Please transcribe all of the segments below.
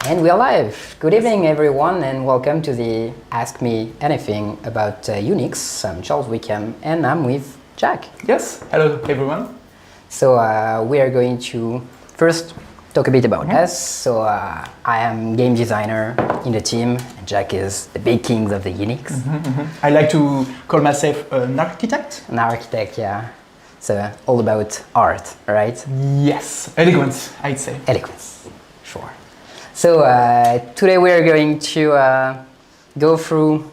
And we are live. Good evening, everyone, and welcome to the Ask Me Anything about Unix. I'm Charles Wickham, and I'm with Jack. Yes, hello everyone. So we are going to first talk a bit about us. So I am game designer in the team, and Jack is the big king of the Unix. I like to call myself an architect. An architect, yeah. So all about art, right? Yes, elegance, I'd say. Eloquence, sure. So today we are going to go through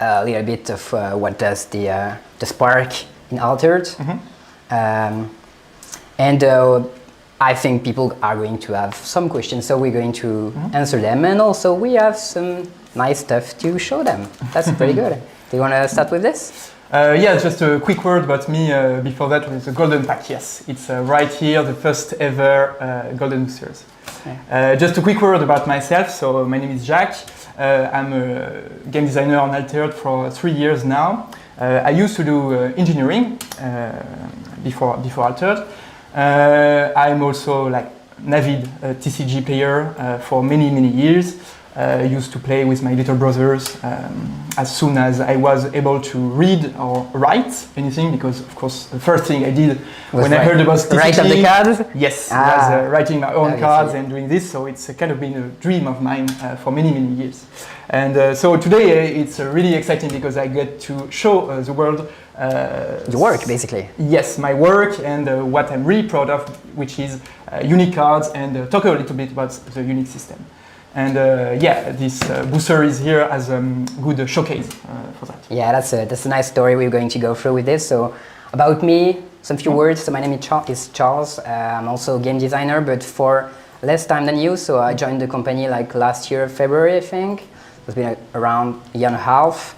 a little bit of what does the Spark in Altered. And I think people are going to have some questions, so we're going to answer them, and also we have some nice stuff to show them. That's pretty good. Do you want to start with this? Yeah, just a quick word about me before that with the Golden Pack. Yes, it's right here, the first ever Golden Boosters. Yeah. Just a quick word about myself. So my name is Jack. I'm a game designer on Altered for 3 years now. I used to do engineering before Altered. I'm also like an avid TCG player for many years. Used to play with my little brothers as soon as I was able to read or write anything, because of course the first thing I did when I heard about TCG, write up the cards? Yes, was writing my own cards and doing this, so it's kind of been a dream of mine for many years. And so today it's really exciting because I get to show the world your work, basically. Yes, my work and what I'm really proud of, which is Unix cards, and talk a little bit about the Unix system. And yeah, this booster is here as a good showcase for that. Yeah, that's a nice story we're going to go through with this. So about me, some few words. So my name is Charles. I'm also a game designer, but for less time than you. So I joined the company like last year, February, I think. It's been around a year and a half.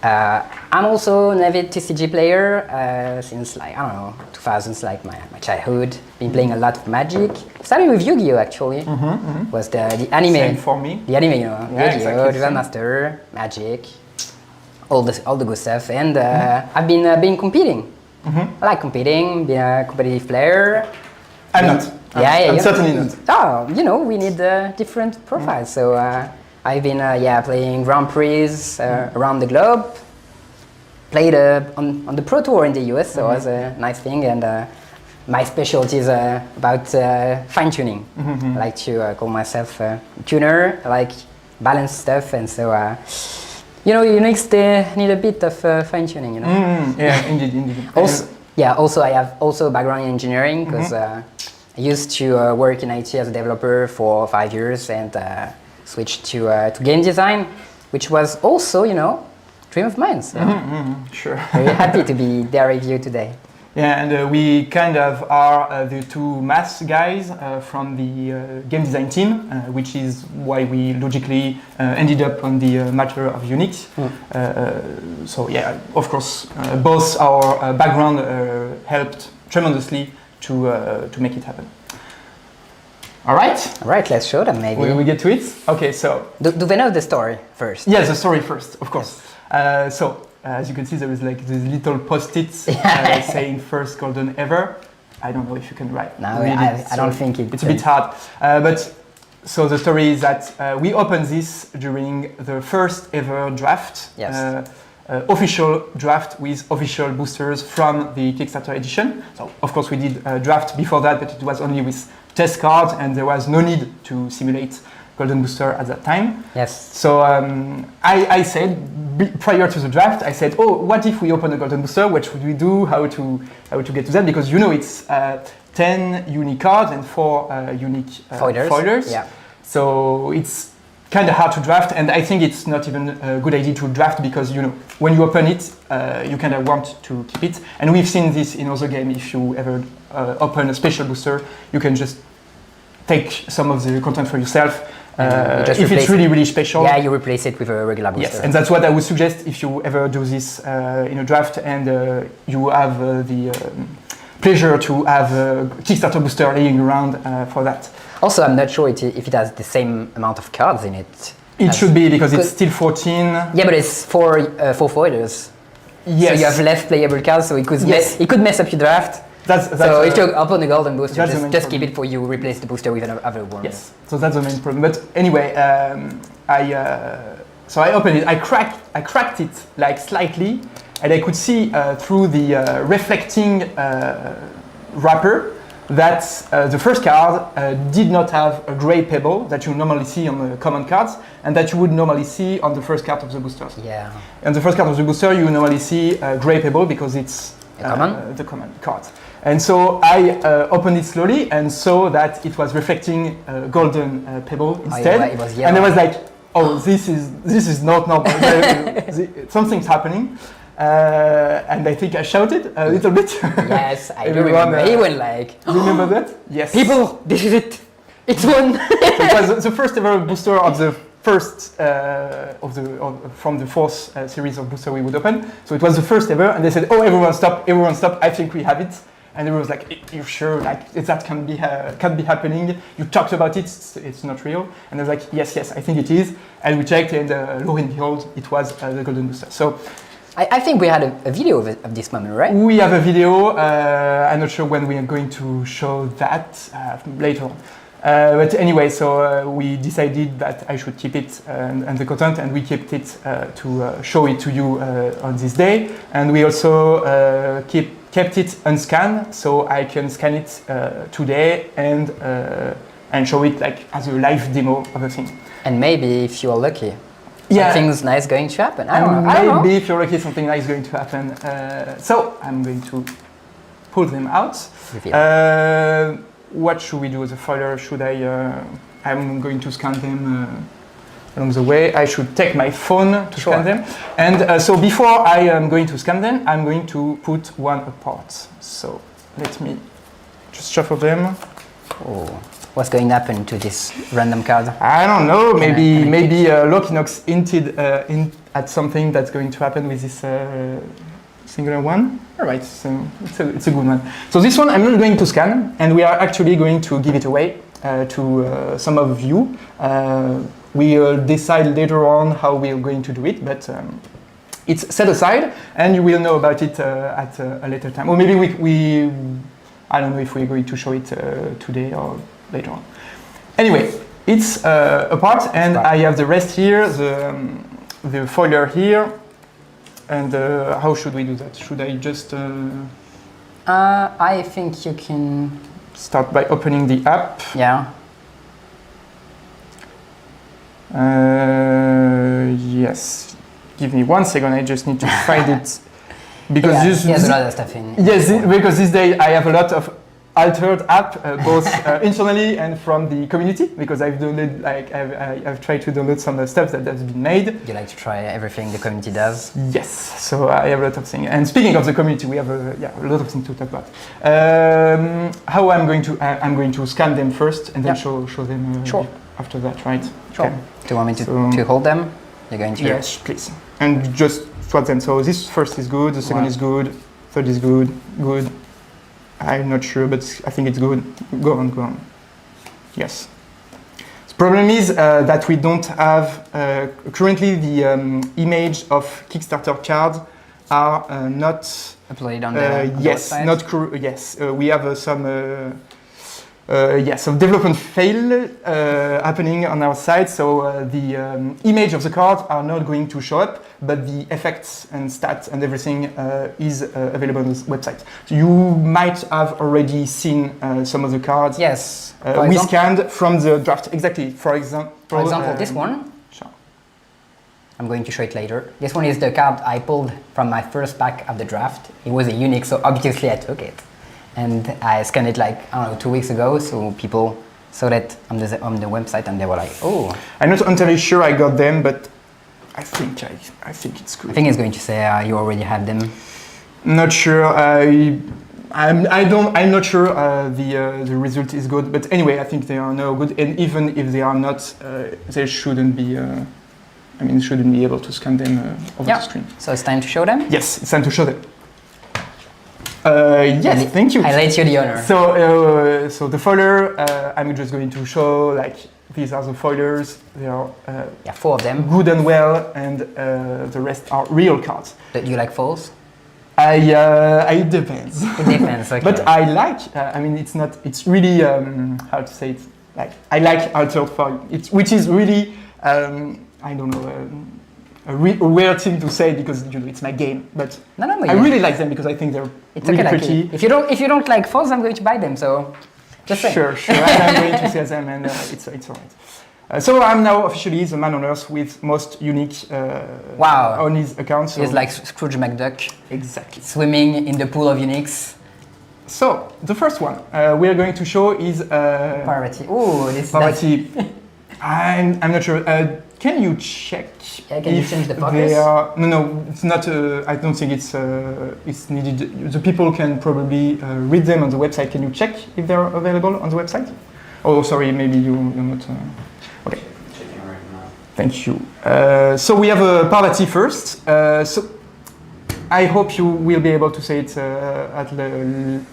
I'm also an avid TCG player since like, I don't know, 2000s, like my childhood. Been playing a lot of Magic. Started with Yu-Gi-Oh! Actually. Was the anime. Same for me. The anime, you know, Yeah, Yu-Gi-Oh!, exactly. Duel Master, Magic, all the good stuff. And I've been competing. I like competing, being a competitive player. I'm not. I'm certainly not. Oh, you know, we need different profiles. So I've been playing Grand Prix around the globe. Played on the Pro Tour in the US, so it was a nice thing. And my specialty is about fine tuning. I like to call myself a tuner. I like balanced stuff, and so you know, Unix they need a bit of fine tuning. You know. Yeah, indeed. Also I have also a background in engineering because I used to work in IT as a developer for 5 years and switched to game design, which was also, you know, dream of mine. So Sure. very happy to be there with you today. Yeah, and we kind of are the two maths guys from the game design team, which is why we logically ended up on the matter of Unix. So yeah, of course, both our background helped tremendously to make it happen. All right, Let's show them maybe. Will we get to it? Okay, so Do they know the story first? yes, the story first, of course. So as you can see, there is like these little post-its saying first golden ever. I don't know if you can write. No, read it, I don't think it's a bit hard. But so the story is that we opened this during the first ever draft. Yes. Official draft with official boosters from the Kickstarter edition. So of course we did a draft before that, but it was only with test cards and there was no need to simulate Golden Booster at that time. Yes. So I said, prior to the draft, I said, oh, what if we open a Golden Booster? What should we do? How to get to that? Because you know it's 10 unique cards and 4 unique foilers. Yeah. So it's kind of hard to draft, and I think it's not even a good idea to draft because, you know, when you open it, you kind of want to keep it. And we've seen this in other games. If you ever open a special booster, you can just take some of the content for yourself. If it's really special. Yeah, you replace it with a regular booster. Yes, and that's what I would suggest if you ever do this in a draft and you have the pleasure to have a Kickstarter booster laying around for that. Also, I'm not sure if it has the same amount of cards in it. It should be, because it's still 14. Yeah, but it's four foilers. Yes. So you have less playable cards, so it could Yes. it could mess up your draft. So if you open the golden booster, that's the main just keep problem. it for you, replace the booster with another one. Yes, so that's the main problem. But anyway, so I opened it, I cracked it like slightly, and I could see through the reflecting wrapper that the first card did not have a gray pebble that you normally see on the common cards, and that you would normally see on the first card of the boosters. Yeah. And the first card of the booster, you normally see a gray pebble because it's the common card. And so I opened it slowly and saw that it was reflecting a golden pebble instead. It was yellow. And I was like, oh, this is not normal. Something's happening. And I think I shouted a little bit. Yes, I do remember. He went like, remember that? Yes. people, this is it. It's one. It was the first ever booster of the first from the fourth series of booster we would open. So it was the first ever, and they said, "Oh, everyone stop! I think we have it." And everyone was like, "You're sure? Like that can't be happening? You talked about it. It's not real." And I was like, "Yes, I think it is." And we checked, and lo and behold, it was the golden booster. So. I think we had a video of this moment, right? We have a video. I'm not sure when we are going to show that later on. But anyway, so we decided that I should keep it and the content, and we kept it to show it to you on this day. And we also kept it unscanned, so I can scan it today and show it like as a live demo of the thing. And maybe if you're lucky, yeah, something's nice going to happen. I don't know. Maybe if you're lucky, something nice is going to happen. So I'm going to pull them out. What should we do with the folder? Should I'm going to scan them along the way. I should take my phone to scan them. And so before I am going to scan them, I'm going to put one apart. So let me just shuffle them. Oh. What's going to happen to this random card? I don't know. Maybe Lokinox hinted at something that's going to happen with this singular one. All right, so it's a good one. So this one I'm not going to scan, and we are actually going to give it away to some of you. We'll decide later on how we are going to do it, but it's set aside, and you will know about it at a later time. Or maybe we I don't know if we're going to show it today or later on. Anyway, it's apart, and I have the rest here, the folder here. And how should we do that? Should I just... I think you can... Start by opening the app. Yeah. Yes. Give me 1 second, I just need to find it. Because there's a lot of stuff in... Yes, because this day I have a lot of altered app, both internally and from the community, because I've downloaded, I've tried to download some stuff that has been made. You like to try everything the community does? Yes, so I have a lot of things. And speaking of the community, we have a lot of things to talk about. How I'm going to scan them first and then show them after that, right? Sure. Okay. Do you want me to hold them? You're going to? Yes, please. And just swap them. So this first is good, the second is good, third is good. I'm not sure, but I think it's good. Go on. Yes. The problem is that we don't have, currently the image of Kickstarter cards are not... uploaded on the website? Yes, we have some development fail happening on our side, so the image of the cards are not going to show up, but the effects and stats and everything is available on this website. So you might have already seen some of the cards. Yes. We scanned from the draft. Exactly. For example, this one. Sure. I'm going to show it later. This one is the card I pulled from my first pack of the draft. It was a unique, so obviously I took it. And I scanned it 2 weeks ago, so people saw that on the website and they were like, oh. I'm not entirely sure I got them, but I think it's good. I think it's going to say you already had them. Not sure. I'm not sure the result is good, but anyway, I think they are now good. And even if they are not, they shouldn't be. Shouldn't be able to scan them over the screen. So it's time to show them. Yes, it's time to show them. Yes, thank you. I let you the honor. So the folder, I'm just going to show these are the folders. They are 4 of them. Good and well, and the rest are real cards. Do you like foils? It depends. It depends. Okay. But I like. I mean, it's not. It's really how to say it. Like I like Altered for it, which is really I don't know a weird thing to say because you know it's my game. But no, I really like them because I think they're it's really okay, pretty. Like, if you don't like Falls, I'm going to buy them. So just say. Sure. I'm going to see them, and it's alright. So I'm now officially the man on earth with most unique Wow. on his account. So He's like Scrooge McDuck, exactly. swimming in the pool of uniques. So the first one we are going to show is Parvati. Ooh, this Parvati. I'm not sure. Can you check? Yeah, can you if change the they focus? are, no, it's not. I don't think it's needed. The people can probably read them on the website. Can you check if they're available on the website? Oh, sorry, maybe you're not. Okay. Checking right now. Thank you. So we have Parvati first. So I hope you will be able to say it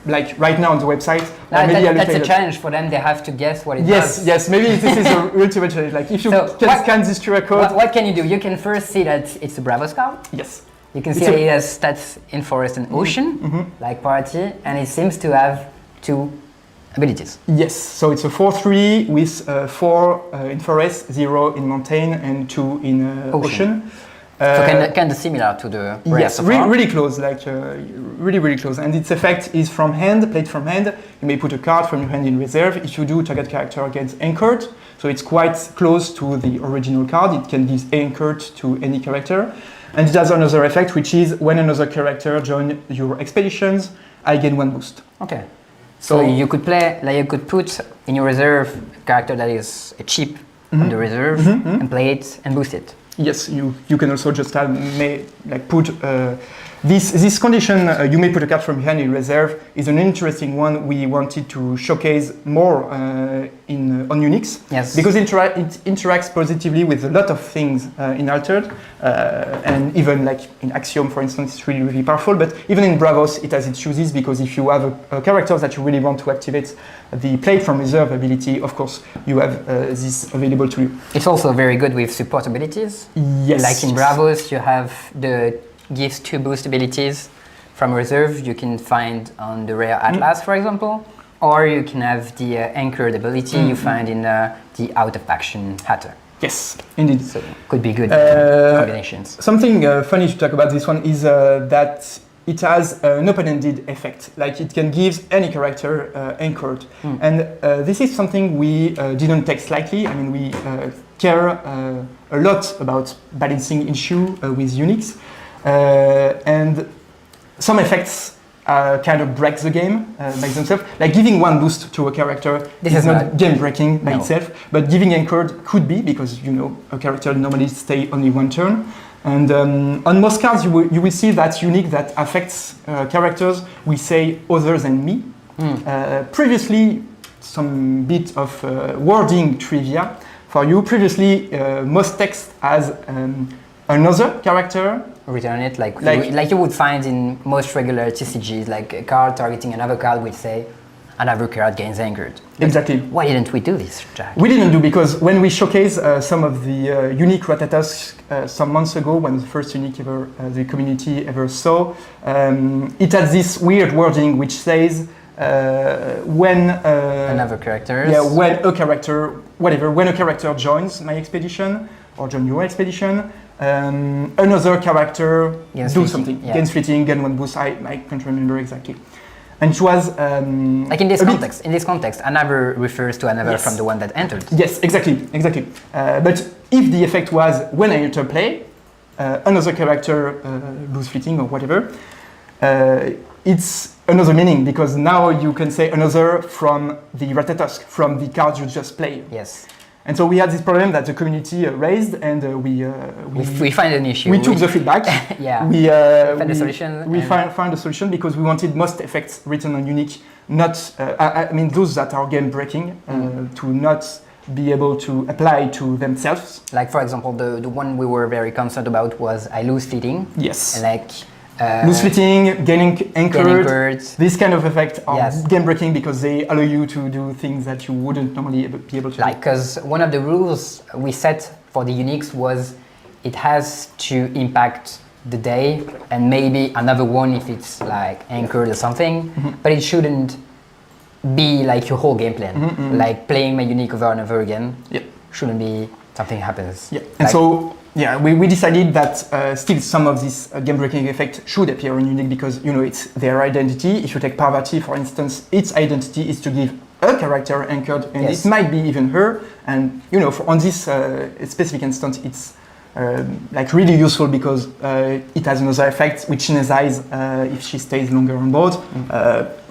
like right now on the website. No, maybe I'll that's tell a you. challenge for them. They have to guess what it does. Yes, maybe this is a ultimate challenge. Like if you So can what- scan this QR code. What can you do? You can first see that it's a Bravos card. Yes. You can It's see a- that it has stats in forest and ocean, like Parvati, and it seems to have 2 abilities. Yes. So it's a 4/3 with 4 in forest, 0 in mountain, and 2 in ocean. So kind of similar to the rare Yes, so far. really close, like really close. And its effect is from hand, played from hand. You may put a card from your hand in reserve. If you do, target character gets anchored. So it's quite close to the original card. It can be anchored to any character. And it has another effect, which is when another character joins your expeditions, I gain 1 boost. Okay. So So- you could play, like you could put in your reserve a character that is a cheap on the reserve and play it and boost it. Yes, you can also just put this condition. You may put a card from your hand in reserve is an interesting one. We wanted to showcase more on Unix. Yes. Because it interacts positively with a lot of things in Altered, and even like in Axiom, for instance, it's really powerful. But even in Bravos, it has its uses because if you have a character that you really want to activate the play from reserve ability, of course, you have this available to you. It's also very good with support abilities. Yes. Like in Bravos, you have the gives 2 boost abilities from reserve. You can find on the rare Atlas, for example, or you can have the anchored ability you find in the out of action Hatter. Yes, indeed. So could be good combinations. Something funny to talk about this one is that it has an open-ended effect. Like it can give any character anchored. And this is something we didn't take slightly. I mean, we care a lot about balancing issue with Unix. And some effects kind of break the game by themselves. Like giving 1 boost to a character This is is not not- game-breaking by No. itself, but giving anchored could be because you know a character normally stay only 1 turn. And on most cards, you will see that unique that affects characters. We say other than me. Previously, some bit of wording trivia for you. Previously, most text has another character. Return it like Like- you would find in most regular TCGs, like a card targeting another card would say another card gains anchored. Exactly. Why didn't we do this, Jack? We didn't do because when we showcase some of the unique Ratatas some months ago, when the first unique ever the community ever saw, it has this weird wording which says when Another characters. yeah, when a character, whatever, when a character joins my expedition or join your expedition, another character Gains do fleeting, something, yeah. gains fleeting, gain 1 boost. I can't remember exactly. And it was Like in this a bit- context. In this context, another refers to another Yes. from the one that entered. Yes, exactly. But if the effect was when I enter play, another character lose fleeting or whatever, it's another meaning because now you can say another from the Ratatosk, from the card you just play. Yes. And so we had this problem that the community raised, and We find an issue. we took the feedback. Yeah. We Find a solution We and- found a solution because we wanted most effects written on Unique, not I mean those that are game breaking, to not be able to apply to themselves. Like for example, the one we were very concerned about was I lose fleeting. Yes. And like Loose fleeting, gaining anchored. anchored. These kind of effects are Yes. game breaking because they allow you to do things that you wouldn't normally be able to. Like, because one of the rules we set for the Unix was it has to impact the day, and maybe another one if it's like anchored or something. But it shouldn't be like your whole game plan. Like playing my unique over and over again. Yeah. Shouldn't be something happens. Yeah. And Like- so yeah, we decided that still some of this game breaking effect should appear in Unique because it's their identity. If you take Parvati, for instance, its identity is to give a character anchored, and Yes. it might be even her. And on this specific instance, it's like really useful because it has another effect which energizes if she stays longer on board.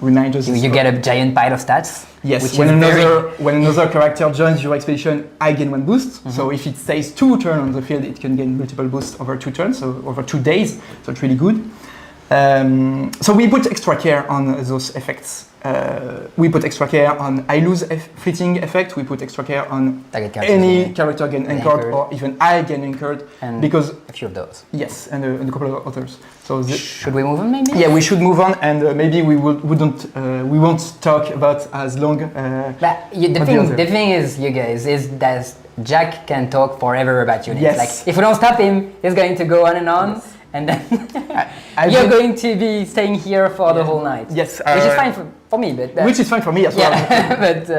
Reminders. you get a giant pile of stats. Yes, which when is when another character joins your expedition, I gain 1 boost. So if it stays 2 turns on the field, it can gain multiple boosts over 2 turns, so over 2 days. So it's really good. So we put extra care on those effects. We put extra care on I lose fleeting effect. We put extra care on Target characters any getting character get anchored, anchored. or even I get anchored, And because a few of those. yes, and a couple of others. So Should we move on maybe? yeah, we should move on, and maybe we won't talk about as long. But But the other. the thing is, you guys, is that Jack can talk forever about units. Yes. Like, if we don't stop him, he's going to go on and on, and then you're going to be staying here for the whole night. Yes, which is fine for me, but which is fine for me as well. yeah, but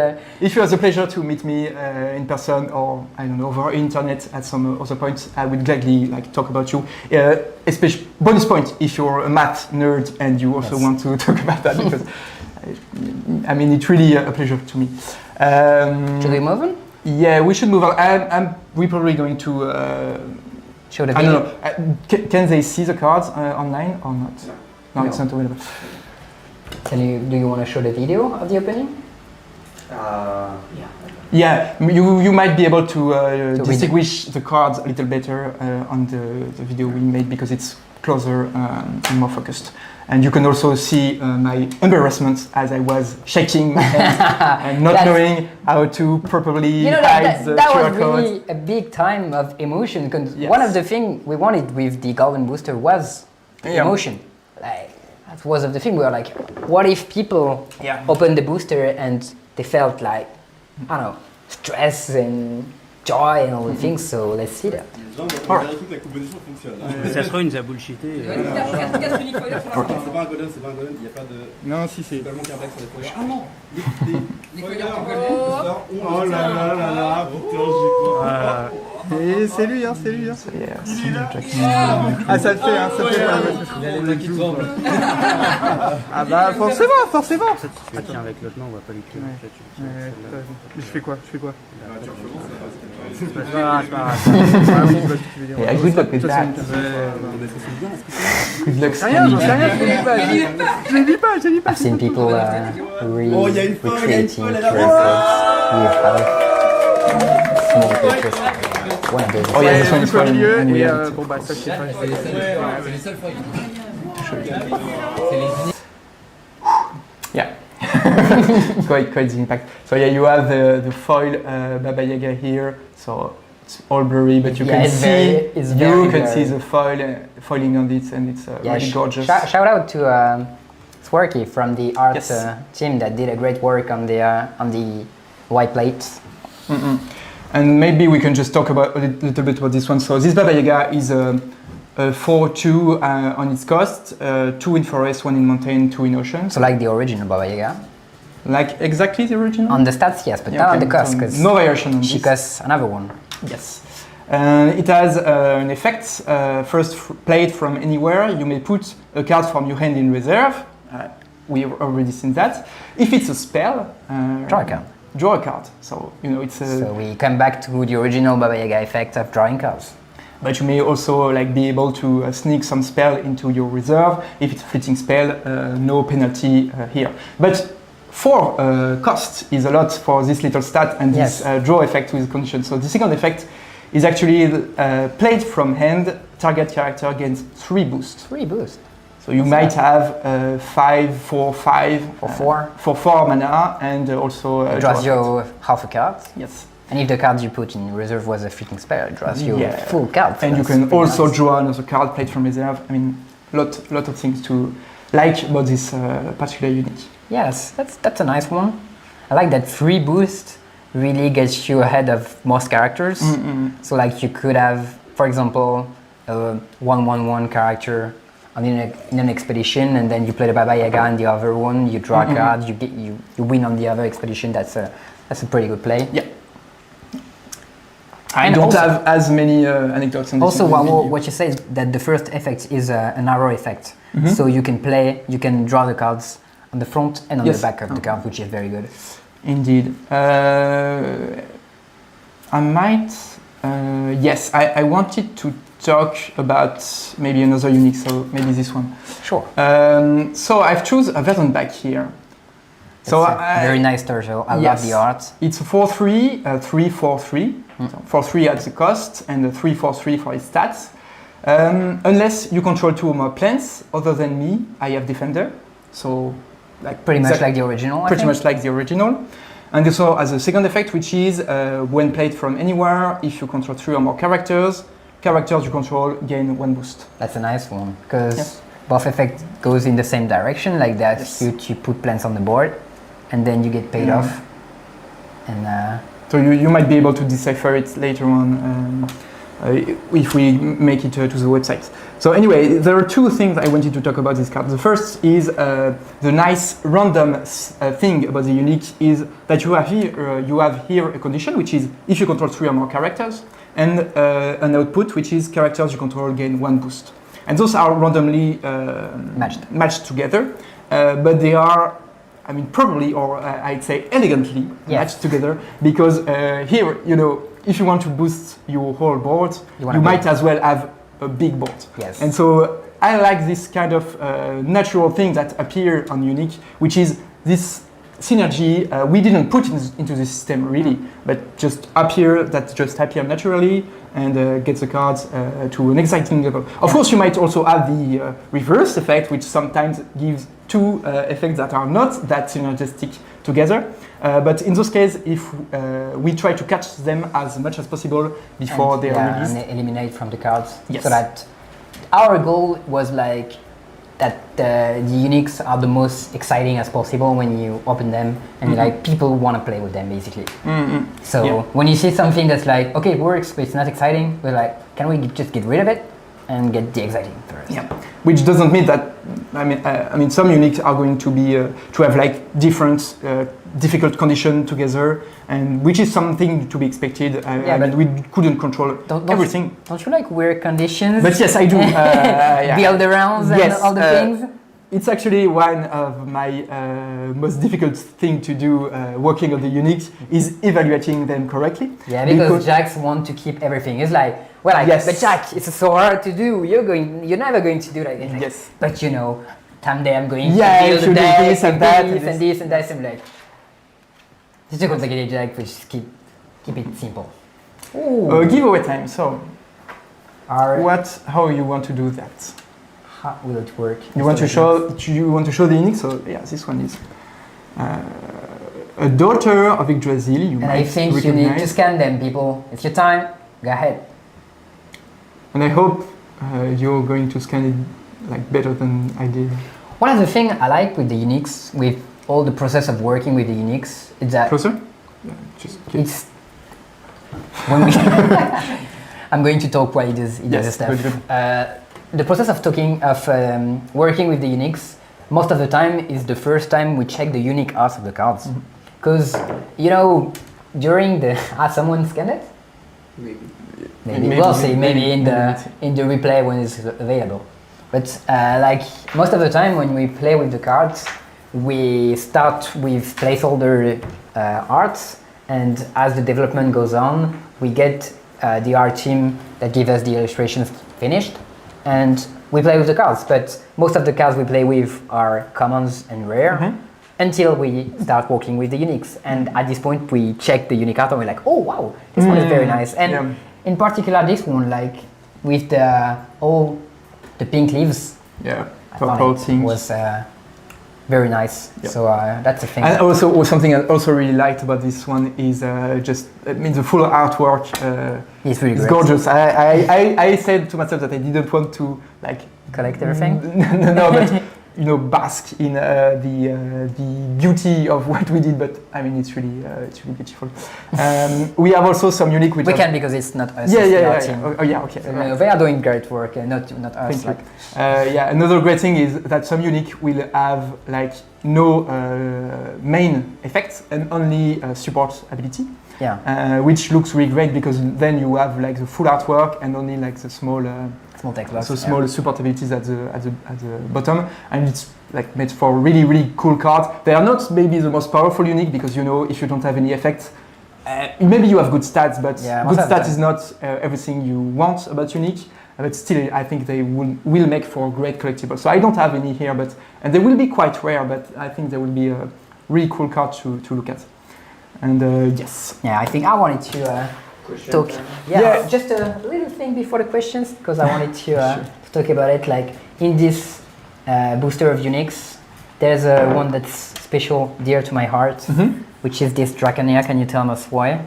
If you have the pleasure to meet me in person or I don't know over internet at some other points, I would gladly talk about you. Especially bonus point if you're a math nerd and you also Yes. want to talk about that because I mean it's really a pleasure to me. should we move on? Yeah, we should move on. We're probably going to. Show the I video. don't know. Can they see the cards online or not? No, it's No. not available. Do you want to show the video of the opening? Yeah, you might be able to read distinguish the cards a little better on the video we made because it's closer and more focused. And you can also see my embarrassment as I was shaking my hand and not That's- knowing how to properly You know hide the that QR was code. really a big time of emotion. Because Yes. one of the things we wanted with the Golden Booster was Yeah. emotion. Like that was of the thing. We were like, what if people Yeah. opened the booster and they felt like, I don't know, stress and joy and all the things. So let's see that. On vérifie que la composition fonctionne. Ça se trouve, il nous a bullshité. C'est pas un golem, c'est pas un golem, il n'y a pas de. Non, si, C'est c'est. tellement qu'il y a un blague sur les followers. Ah non Les followers. Oh là là là là, putain, j'y crois. Et c'est lui, hein, c'est lui. Hein. Yeah, Ah, ça le fait, hein, ça le fait. Il a les mains qui tremblent. Ah bah, forcément, forcément. Ah, tiens, avec l'autre main, on va pas lui tuer. Ouais. Là, tu- Je fais quoi C'est pas grave, c'est pas grave. Ah oui, je vois ce que tu veux dire. Yeah, good luck with Ça, that. Good luck. Rien, j'en sais rien, je le dis pas. Je le dis pas, je le dis pas. I've seen people Oh, il y a une folle, il y a une recreating folle, elle characters avance. with small pictures. One of those. Oh yeah, this one is Juste au fun. milieu, and we et have it. bon bah ça je sais pas. Yeah, quite the impact. So yeah, you have the foil Baba Yaga here. So it's all blurry, but you Yeah, can it's see very- it's you very can see blurry. the foil foiling on it, and it's Yeah, really gorgeous. Shout out to Swarky from the art Yes. team that did a great work on the white plates. And maybe we can just talk about a little bit about this one. So this Baba Yaga is a 4/2 on its cost, 2 in forest, 1 in mountain, 2 in ocean. So like the original Baba Yaga. Like exactly the original. On the stats, yes, but Yeah, not okay, on the cost so because no variation on she this. costs another one. Yes. It has an effect. First, played from anywhere, you may put a card from your hand in reserve. We've already seen that. If it's a spell, Draw a card. Draw a card. So it's a. So we come back to the original Baba Yaga effect of drawing cards. But you may also be able to sneak some spell into your reserve. If it's a fleeting spell, no penalty here. But 4 cost is a lot for this little stat and Yes. this draw effect with condition. So the second effect is actually played from hand. Target character gains 3 boost. 3 boost. So you might have 5, 4, 5 For 4. for 4 mana, and also Draws draw you half a card. effect. Yes. And if the card you put in reserve was a fleeting spell, it draws you Yeah. a full card. And you That's can pretty also nice. draw another card played from reserve. I mean, lot of things to like about this particular unit. Yes, that's a nice one. I like that 3 boost really gets you ahead of most characters. So like you could have, for example, a 1/1/1 character in an expedition, and then you play the Baba Yaga in the other one. You draw a card, you win on the other expedition. That's a pretty good play. Yeah. I And don't also- have as many anecdotes on this. Also, one. what you say is that the first effect is an arrow effect. So you can draw the cards on the front and on Yes. the back of the card, which is very good. Indeed. I might. Yes, I wanted to talk about maybe another unique, so maybe this one. Sure. So I've chosen a Versenbach here. So It's a very nice torso. I love yes. the art. It's a 4-3, 3-4-3. So 4-3 at the cost and a 3-4-3 for its stats. Unless you control 2 or more plants, other than me, I have Defender. So like Pretty much exact- like the original. I pretty think. much like the original. And also has a second effect, which is when played from anywhere, if you control 3 or more characters you control gain 1 boost. That's a nice one because Yes. both effect goes in the same direction. Like that, Yes. you put plants on the board, and then you get paid off. And So you might be able to decipher it later on if we make it to the website. So anyway, there are 2 things I wanted to talk about this card. The first is the nice random thing about the unique is that you have here a condition, which is if you control 3 or more characters, and an output, which is characters you control gain 1 boost. And those are randomly matched together, but they are, I mean, probably, or I'd say elegantly matched together, because here, if you want to boost your whole board, you might as well have a big board. Yes. And so I like this kind of natural thing that appear on Unique, which is this synergy we didn't put into the system really, but just appear naturally and get the cards to an exciting level. Of course, you might also have the reverse effect, which sometimes gives 2 effects that are not that synergistic together. But in those cases, if we try to catch them as much as possible before they are released. and eliminate from the cards. Yes. So that our goal was like that the uniques are the most exciting as possible when you open them, and like people want to play with them basically. So when you see something that's like, okay, it works, but it's not exciting, we're like, can we just get rid of it and get the exciting first? Yeah, which doesn't mean that. I mean, some uniques are going to be to have like different difficult conditions together, and which is something to be expected. But we couldn't control everything. Don't you like weird conditions? But yes, I do. Build arounds and all the things. It's actually one of my most difficult thing to do working on the uniques is evaluating them correctly. Yeah, because Jacks want to keep everything. It's like, well, like, Yes. but Jack, it's so hard to do. You're never going to do that. Like, Yes. But someday I'm going to Yeah, build you a should do deck this and and that this and and this and that. I'm like, it's too complicated, Jack. But just keep it simple. Giveaway time. So, Our, how you want to do that? how will it work? You want to show the unique? So yeah, this one is a daughter of Yggdrasil. You And might I think you need to recognize. scan them, people. It's your time. Go ahead. And I hope you're going to scan it like better than I did. One of the things I like with the uniques, with all the process of working with the uniques, is that Closer? Yeah, just it's when we. I'm going to talk while he does the stuff. good. The process of working with the uniques, most of the time is the first time we check the unique art of the cards, because during the someone scanned it. Maybe we'll see. Maybe in the replay when it's available. But like most of the time when we play with the cards, we start with placeholder arts, and as the development goes on, we get the art team that give us the illustrations finished, and we play with the cards. But most of the cards we play with are commons and rare. Until we start working with the uniques, and at this point we check the unique art and we're like, oh wow, this one is very nice. And in particular this one, like with all the pink leaves, Yeah, I purple thought it things. was very nice. Yep. So that's a thing. And also, something I also really liked about this one is the full artwork. It's really It's great. gorgeous. I said to myself that I didn't want to like Collect everything. no, but bask in the beauty of what we did. But I mean, it's really beautiful. We have also some unique. We can because it's not us. Yeah, it's yeah, our yeah, team. yeah. Oh, yeah, okay. So, they are doing great work, not us. Thank you. Yeah, another great thing is that some unique will have like no main effects and only support ability. Yeah. Which looks really great because then you have like the full artwork and only like the small text box. so small support abilities at the bottom, and it's like made for really cool cards. They are not maybe the most powerful unique because if you don't have any effects, maybe you have good stats, but good stats is not everything you want about unique. But still, I think they will make for great collectibles. So I don't have any here, and they will be quite rare, but I think they will be a really cool card to look at. And yes. Yeah, I think I wanted to talk. Yeah, just a little thing before the questions, because I wanted to talk about it. Like in this booster of Uniques, there's one that's special, dear to my heart, which is this Draconia. Can you tell us why?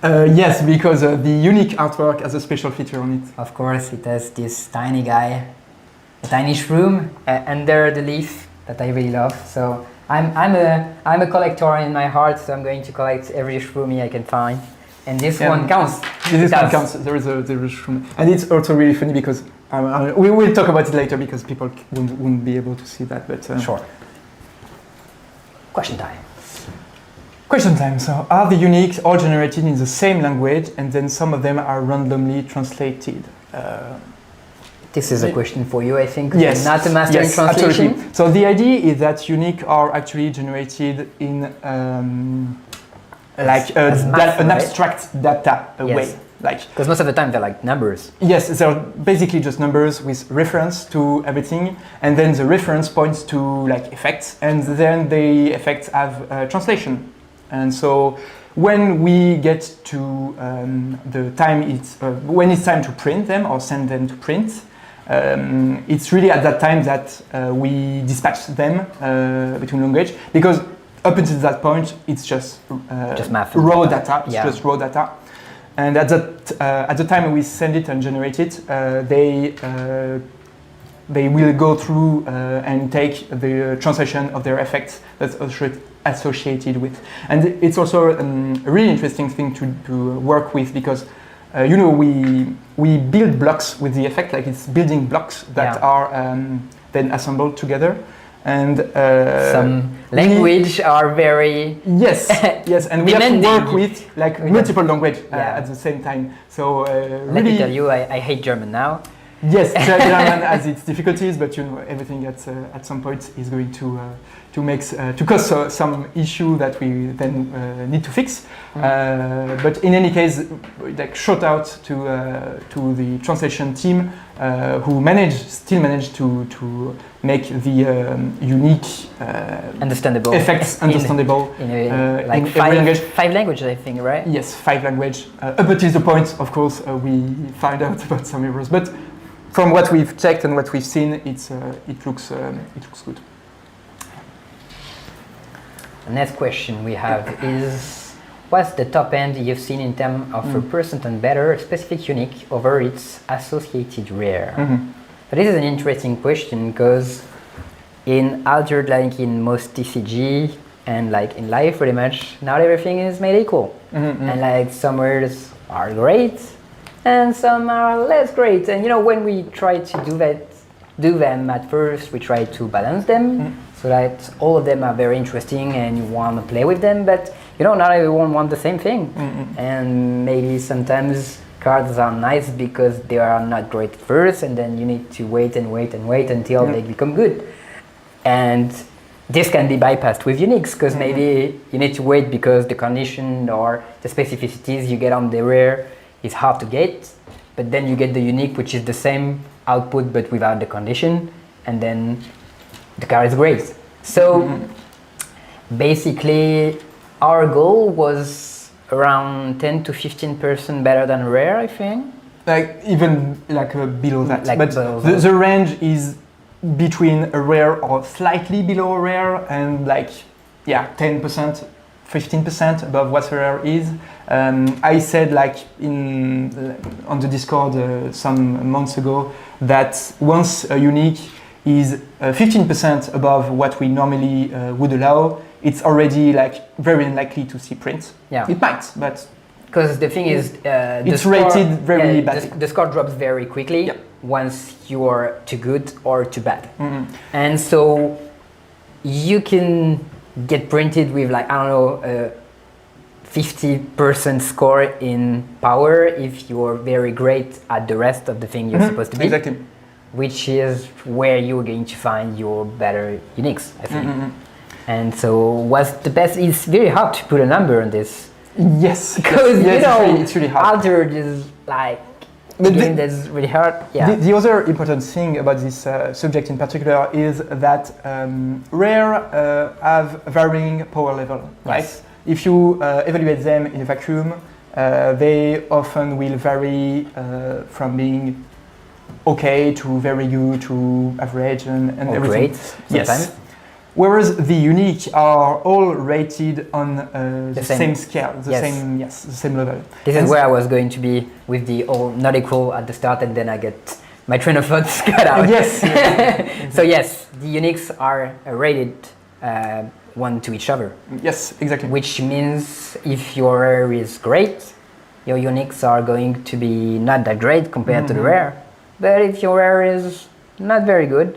Yes, because the unique artwork has a special feature on it. Of course, it has this tiny guy, a tiny shroom under the leaf that I really love. So I'm a collector in my heart, so I'm going to collect every shroomy I can find. And this one counts. This one counts. There is a shroom, and it's also really funny because we will talk about it later because people won't be able to see that. But sure. Question time. Question time. So, are the uniques all generated in the same language, and then some of them are randomly translated? This is a question for you, I think. Yes. Not a master in translation. Absolutely. So the idea is that unique are actually generated in an abstract data way. Because most of the time they're like numbers. Yes, they're basically just numbers with reference to everything, and then the reference points to like effects, and then the effects have translation. And so when we get to the time when it's time to print them or send them to print, it's really at that time that we dispatch them between language, because up until that point it's just math, raw data. It's just raw data, and at the time we send it and generate it, they will go through and take the translation of their effects that's associated with. And it's also a really interesting thing to work with, because we build blocks with the effect, like it's building blocks that are then assembled together. And some language are very yes, and we have to work with like multiple language at the same time. So let me tell you, I hate German now. Yes, German has its difficulties, but everything at some point is going to cause some issue that we then need to fix. But in any case, like shout out to the translation team who still managed to make the unique understandable effects understandable in every language. 5 languages, I think, right? Yes, 5 languages. Up until the point, of course, we find out about some errors, but from what we've checked and what we've seen, it looks good. The next question we have is, what's the top end you've seen in terms of % and better specific unique over its associated rare? But this is an interesting question, because in Altered, like in most TCG and like in life, pretty much not everything is made equal, and like some rares are great and some are less great. And when we try to do them at first, we try to balance them so that all of them are very interesting and you want to play with them, but not everyone wants the same thing. And maybe sometimes cards are nice because they are not great at first, and then you need to wait until they become good. And this can be bypassed with uniques, because maybe you need to wait because the condition or the specificities you get on the rare is hard to get, but then you get the unique, which is the same output but without the condition, and then the card is great. So basically our goal was around 10 to 15% better than rare, I think. Like even below that. Like but below the range is between a rare or slightly below a rare and 10%, 15% above what a rare is. I said on the Discord some months ago that once a unique is 15% above what we normally would allow, it's already like very unlikely to see print. Yeah. It might, but Because the thing is, it's rated very badly. The score drops very quickly Yep. once you're too good or too bad. Mhm. And so you can get printed with like, I don't know, a 50% score in power if you're very great at the rest of the thing you're supposed to be. Exactly. Which is where you're going to find your better Unix, I think. Mhm. And so what's the best? It's very hard to put a number on this. Yes, Because, yes, you know, it's really hard. Altered is like a But game that's really hard. Yeah. The other important thing about this subject in particular is that rare have varying power level, right? Yes. If you evaluate them in a vacuum, they often will vary from being okay to very good to average and Or everything. great sometimes. Yes. Whereas the unique are all rated on the same. same scale, the Yes. same level. This And is where I was going to be with the all not equal at the start, and then I get my train of thought cut out. Yes. So yes, the Unix are rated one to each other, Yes, exactly. which means if your rare is great, your Unix are going to be not that great compared to the rare. But if your rare is not very good,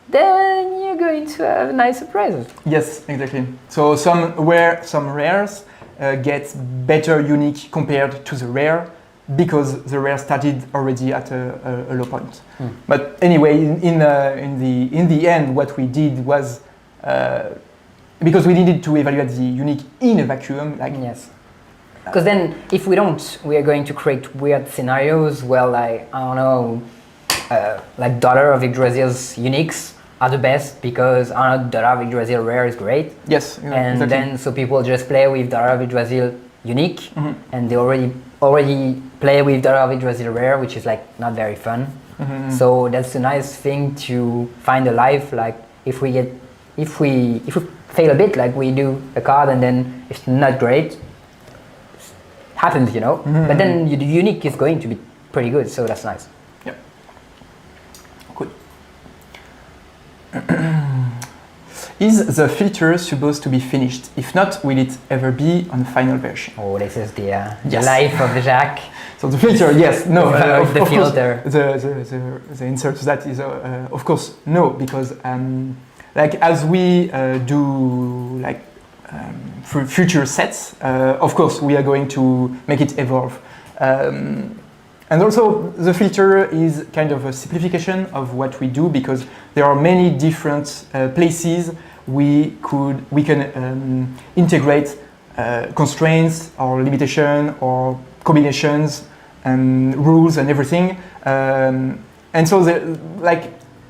then you're going to have nice surprises. Yes, exactly. So some rares get better unique compared to the rare because the rare started already at a low point. But anyway, in the end, what we did was because we needed to evaluate the unique in a vacuum, like Yes. Because then, if we don't, we are going to create weird scenarios where, like, I don't know, like Daughter of Yggdrasil's Unix are the best because, I don't know, Daughter of Yggdrasil rare is great. yes, And exactly. then, so people just play with Daughter of Yggdrasil unique, and they already play with Daughter of Yggdrasil rare, which is like not very fun. So that's a nice thing to find a life. Like if we fail a bit, like we do a card and then it's not great, happens, you know. But then the unique is going to be pretty good, so that's nice. Yeah. Good. Is the filter supposed to be finished? If not, will it ever be on the final version? Oh, this is the Yes. life of Jacques. So the filter, yes, no. The Of course, filter. the answer to that is, of course, no, because like as we do like future sets, of course, we are going to make it evolve. And also, the filter is kind of a simplification of what we do because there are many different places we can integrate constraints or limitation or combinations and rules and everything. And so,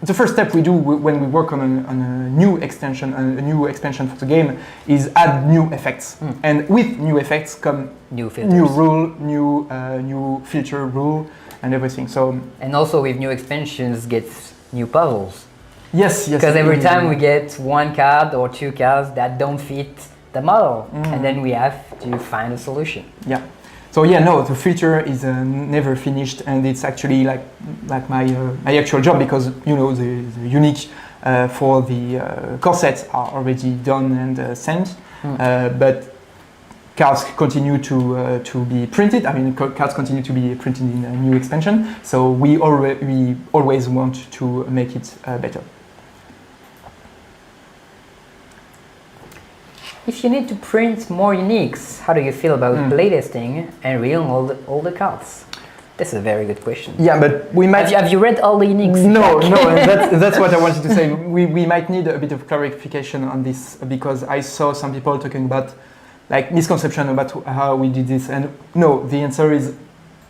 the first step we do when we work on a new extension, a new expansion for the game, is add new effects. And with new effects come New filters. new rule, new filter rule, and everything. So And also with new expansions gets new puzzles. yes, Because every time we get one card or two cards that don't fit the model, and then we have to find a solution. yeah. So yeah, no, the filter is never finished, and it's actually like my actual job because you know the unique for the core sets are already done and sent, but cards continue to be printed. I mean, cards continue to be printed in a new expansion. So we always want to make it better. If you need to print more uniques, how do you feel about playtesting and reading all the cards? That's a very good question. Yeah, but we might. Have you read all the uniques? No, and that's what I wanted to say. We might need a bit of clarification on this because I saw some people talking about like misconception about how we did this, and no, the answer is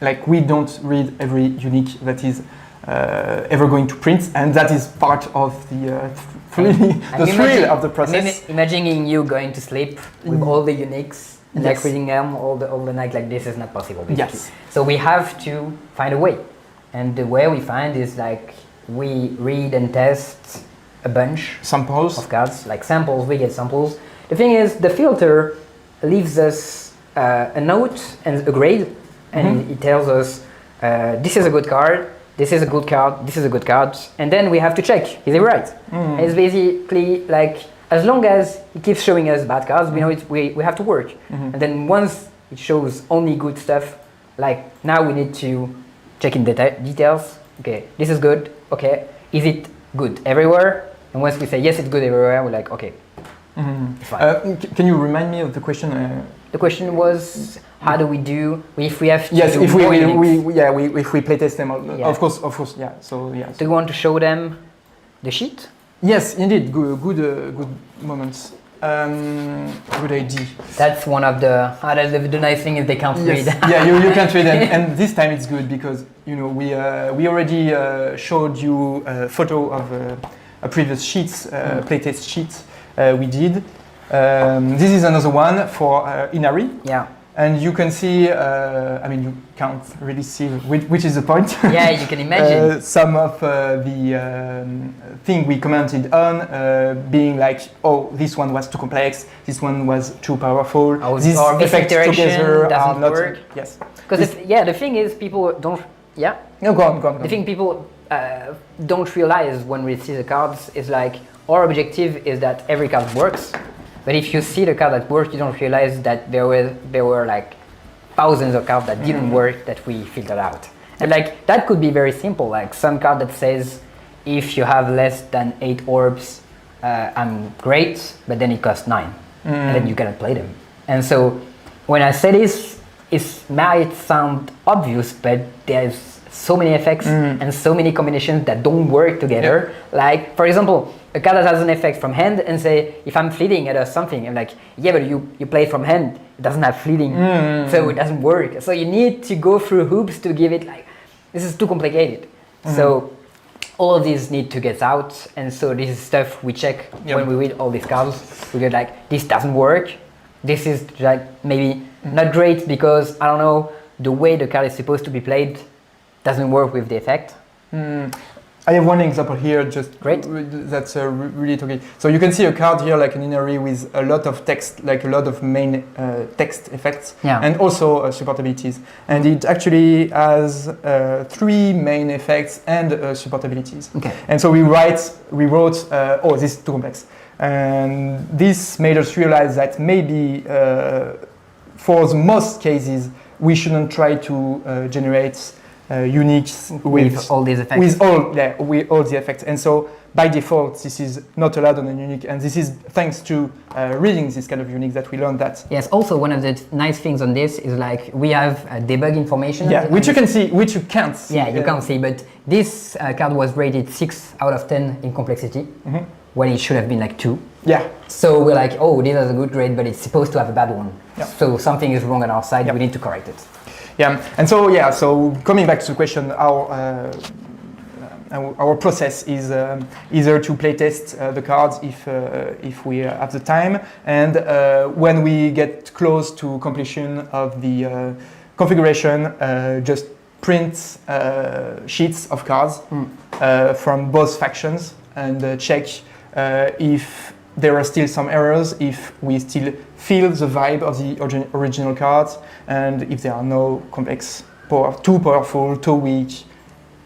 like we don't read every unique that is ever going to print, and that is part of the thrill of the process. Imagining you going to sleep with all the uniques and like Yes. reading them all the night, like this is not possible. Basically. Yes. So we have to find a way, and the way we find is like we read and test a bunch Samples. of cards, like samples. We get samples. The thing is, the filter leaves us a note and a grade, and it tells us this is a good card. this is a good card, this is a good card, and then we have to check, is it right? And it's basically like, as long as it keeps showing us bad cards, we know we have to work. And then once it shows only good stuff, like now we need to check in details. Okay, this is good. Okay, is it good everywhere? And once we say yes, it's good everywhere, we're like, okay, it's fine. Can you remind me of the question? The question was, how do we do if we have to Yes, do if more units? if we playtest them, Yeah. of course, yeah. So yeah. Do you want to show them the sheet? Yes, indeed, good moments. Good idea. That's one of the nice thing is they can't read. Yeah, you can't read, and this time it's good because we already showed you a photo of a previous sheets, playtest sheet we did. This is another one for Inari. Yeah. And you can see, you can't really see which is the point. Yeah, you can imagine. Some of the thing we commented on being like, oh, this one was too complex, this one was too powerful, Oh, these or this effects interaction together are doesn't not. work. Yes. Because the thing is, people don't. Yeah. No, go on. The thing people don't realize when we see the cards is like our objective is that every card works. But if you see the card that works, you don't realize that there were like thousands of cards that didn't work that we filtered out. And like that could be very simple, like some card that says if you have less than 8 orbs, I'm great, but then it costs 9, and then you cannot play them. And so when I say this, it might sound obvious, but there's so many effects and so many combinations that don't work together. Like for example, a card that has an effect from hand and say, if I'm fleeting, it does something. I'm like, yeah, but you play from hand, it doesn't have fleeting, so it doesn't work. So you need to go through hoops to give it like, this is too complicated. So all of these need to get out, and so this is stuff we check when we read all these cards. We get like, this doesn't work. This is like maybe not great because, I don't know, the way the card is supposed to be played doesn't work with the effect. I have one example here, just Great. That's really okay. So you can see a card here, like an Inari with a lot of text, like a lot of main text effects, and also support abilities. And it actually has 3 main effects and support abilities. Okay. And so we wrote, oh, this is too complex. And this made us realize that maybe for the most cases, we shouldn't try to generate uniques With all these effects. with all the effects. And so by default, this is not allowed on a unique, and this is thanks to reading this kind of unique that we learned that. Yes, also one of the nice things on this is like we have debug information. Yeah, which you can see, which you can't see. Yeah, you can't see, but this card was rated 6 out of 10 in complexity, when it should have been like 2. Yeah. So we're like, oh, this has a good grade, but it's supposed to have a bad one. Yeah. So something is wrong on our side, we need to correct it. Yeah, and so coming back to the question, our process is either to playtest the cards if we have the time, and when we get close to completion of the configuration, just print sheets of cards from both factions and check if there are still some errors, if we still feel the vibe of the original cards, and if there are no complex, too powerful, too weak,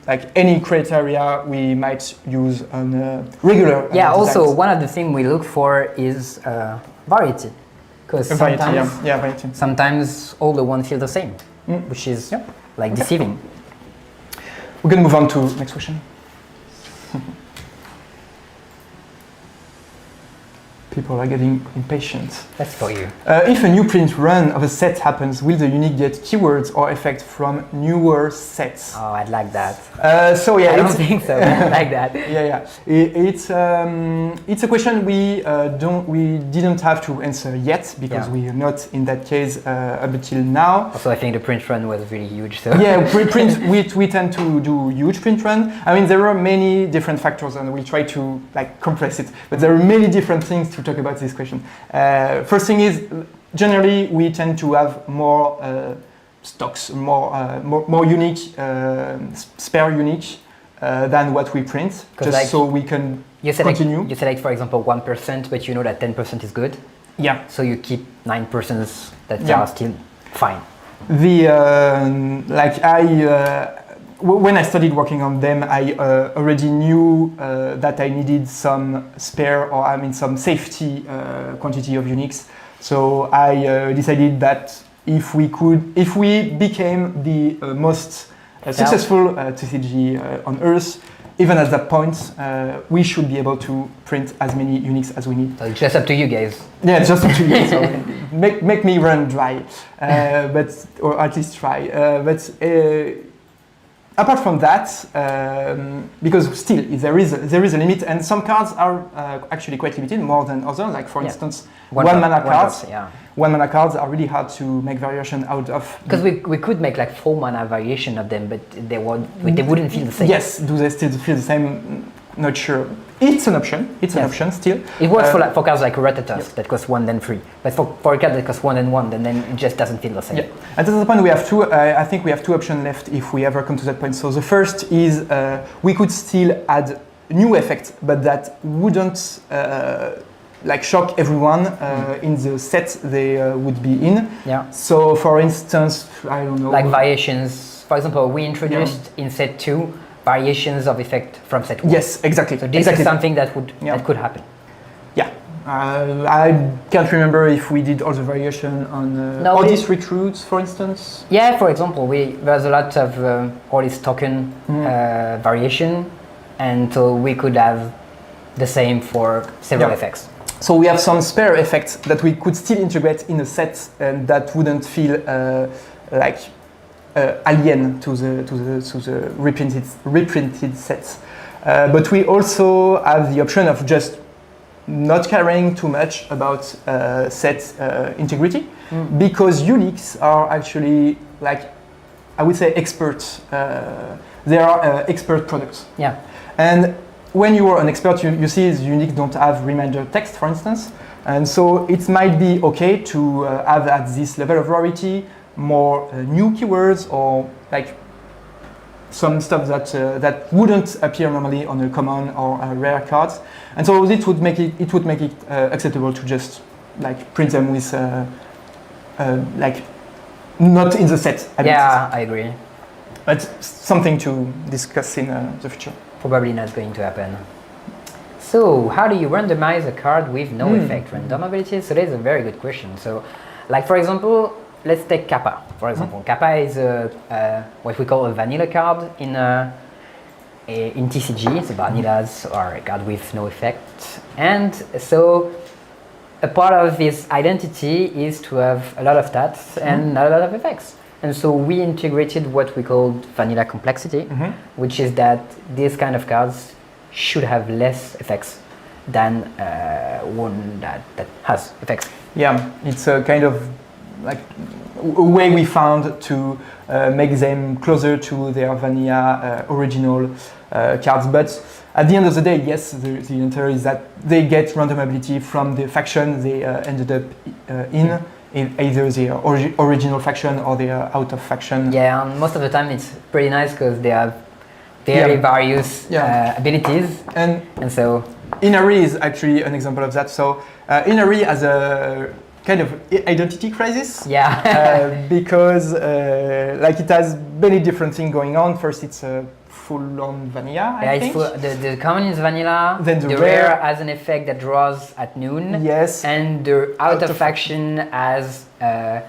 like any criteria we might use on regular Yeah, also designs. one of the things we look for is variety. Because variety. sometimes all the ones feel the same, which is like deceiving. We can move on to next question. People are getting impatient. That's for you. If a new print run of a set happens, will the unique get keywords or effects from newer sets? Oh, I'd like that. So yeah, I don't think so, but I like that. It's a question we didn't have to answer yet because we are not in that case up until now. Also, I think the print run was really huge. So Yeah, print we tend to do huge print run. I mean, there are many different factors, and we try to like compress it. But there are many different things to talk about this question. First thing is, generally we tend to have more stocks, more unique, spare unique than what we print, just like, so we can continue. You select, for example, 1%, but you know that 10% is good. Yeah. So you keep 9% that are still fine. The when I started working on them, I already knew that I needed some spare, or I mean some safety quantity of Unix. So I decided that if we became the most successful TCG on Earth, even at that point, we should be able to print as many Unix as we need. So it's just up to you guys. Yeah, it's just up to you. So make me run dry, or at least try. Apart from that, because still there is a limit, and some cards are actually quite limited, more than others. Like for instance, one mana cards. One mana cards are really hard to make variation out of. Because we could make like 4 mana variation of them, but they wouldn't feel the same. Yes, do they still feel the same? Not sure. It's an option. It's an option still. It works for cards like Ratatosk that cost 1 then 3, but for a card that costs 1 and 1, then it just doesn't feel the same. Yeah. At the point we have two. I think we have 2 options left if we ever come to that point. So the first is we could still add new effects, but that wouldn't like shock everyone in the set they would be in. Yeah. So for instance, I don't know. Like variations. For example, we introduced in set 2 variations of effect from set 1. Yes, exactly. So this is something that could happen. Yeah. I can't remember if we did all the variation on Ordis recruits, for instance. Yeah, for example, there's a lot of Ordis token variation, and so we could have the same for several effects. So we have some spare effects that we could still integrate in a set, and that wouldn't feel like alien to the reprinted sets. But we also have the option of just not caring too much about set integrity, because Unix are actually, like, I would say, experts. They are expert products. Yeah. And when you are an expert, you see Unix don't have reminder text, for instance, and so it might be okay to have at this level of rarity more new keywords, or like some stuff that wouldn't appear normally on a common or a rare cards, and so it would make it acceptable to just like print them with like not in the set abilities. Yeah, I agree. But something to discuss in the future. Probably not going to happen. So how do you randomize a card with no effect? Random abilities? So that's a very good question. So, like for example, let's take Kappa. For example, Kappa is what we call a vanilla card in TCG. So vanillas are a card with no effect, and so a part of this identity is to have a lot of stats and not a lot of effects. And so we integrated what we called vanilla complexity, which is that these kind of cards should have less effects than one that has effects. Yeah, it's a kind of like a way we found to make them closer to their vanilla original cards. But at the end of the day, yes, the answer is that they get random ability from the faction they ended up in either the original faction or the out of faction. Yeah, and most of the time it's pretty nice because they have very various abilities, and so Inari is actually an example of that. So Inari has a kind of identity crisis. Yeah. Because like it has many different things going on. First, it's a full-on vanilla. I think. The common is vanilla. Then the rare has an effect that draws at noon. Yes. And the out of faction has a